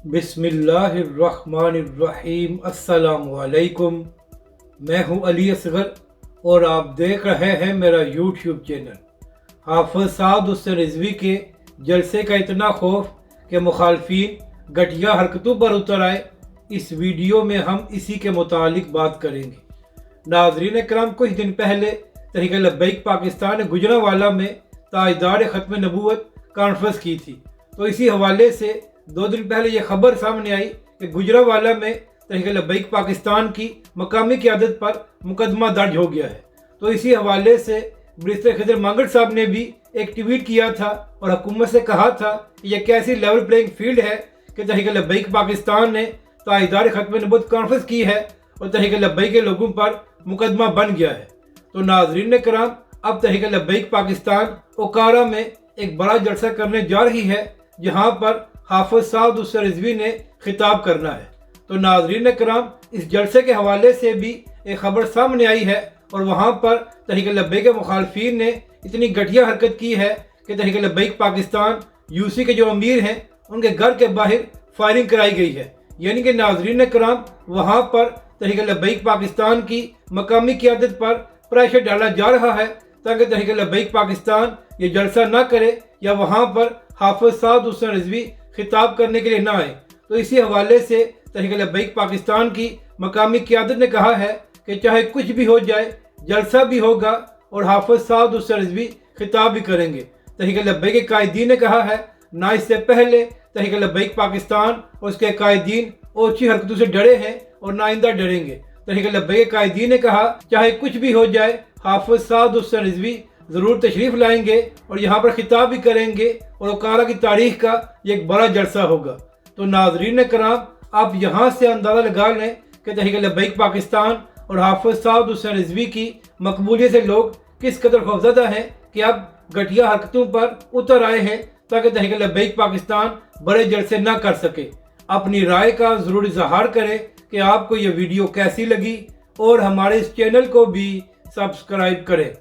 बिस्मिल्लाहिर्रहमानिर्रहीम। अस्सलाम वालेकुम। मैं हूं अली असगर और आप देख रहे हैं मेरा यूट्यूब चैनल। हाफिज साद हुसैन रिजवी के जलसे का इतना खौफ कि मुखालफीन घटिया हरकतों पर उतर आए। इस वीडियो में हम इसी के मुतालिक बात करेंगे। नाज़रीन करम, कुछ दिन पहले तहरीक लब्बैक पाकिस्तान ने गुजरांवाला में ताजदार ख़त्म नबूवत कॉन्फ्रेंस की थी। तो इसी हवाले से 2 दिन पहले ये खबर सामने आई कि गुजरांवाला में तहरीक लब्बैक पाकिस्तान की मकामी क़यादत पर मुकदमा दर्ज हो गया है। तो इसी हवाले से बैरिस्टर खिज़र मांगट साहब ने भी एक ट्वीट किया था और हुकूमत से कहा था कि यह कैसी लेवल प्लेइंग फील्ड है कि तहरीक लब्बैक पाकिस्तान ने ताजदार ख़त्म नबूवत कॉन्फ्रेंस की है और तहरीक लब्बैक के लोगों पर मुकदमा बन गया है। तो नाज़रीन कराम, अब तहरीक लब्बैक पाकिस्तान ओकारा में एक बड़ा जलसा करने जा रही है, जहां पर हाफिज साद हुसैन रिजवी ने खिताब करना है। तो नाज़रीन कराम, इस जलसे के हवाले से भी एक खबर सामने आई है और वहां पर तहरीक लब्बैक के मुखालफीन ने इतनी घटिया हरकत की है कि तहरीक लब्बैक पाकिस्तान यूसी के जो अमीर हैं उनके घर के बाहर फायरिंग कराई गई है। यानी कि नाज़रीन कराम, वहां पर तहरीक लब्बैक पाकिस्तान की मकामी क़यादत पर प्रेशर डाला जा रहा है ताकि तहरीक लब्बैक पाकिस्तान ये जलसा ना करे या वहां पर हाफिज साद हुसैन रिजवी खिताब करने के लिए ना आए। तो इसी हवाले से तहरीक लब्बैक पाकिस्तान की मकामी क़यादत ने कहा है कि चाहे कुछ भी हो जाए, जलसा भी होगा और हाफिज साद हुसैन रिजवी खिताब भी करेंगे। तहरीक लब्बैक के कायदीन ने कहा है, ना इससे पहले तहरीक लब्बैक पाकिस्तान और उसके कायदीन ओछी हरकतों से डरे हैं और ना आइंदा डरेंगे। तहरीक लब्बैक के कायदीन ने कहा, चाहे कुछ भी हो जाए, हाफिज साद हुसैन रिजवी ज़रूर तशरीफ़ लाएंगे और यहाँ पर खिताब भी करेंगे और ओकारा की तारीख का एक बड़ा जलसा होगा। तो नाज़रीन कराम, आप यहाँ से अंदाज़ा लगा लें कि तहरीक लब्बैक पाकिस्तान और हाफिज साद हुसैन रिजवी की मकबूलियत से लोग किस कदर खौफज़दा हैं कि अब घटिया हरकतों पर उतर आए हैं ताकि तहरीक लब्बैक पाकिस्तान बड़े जलसे ना कर सके। अपनी राय का ज़रूर इज़हार करें कि आपको ये वीडियो कैसी लगी और हमारे इस चैनल को भी सब्सक्राइब करें।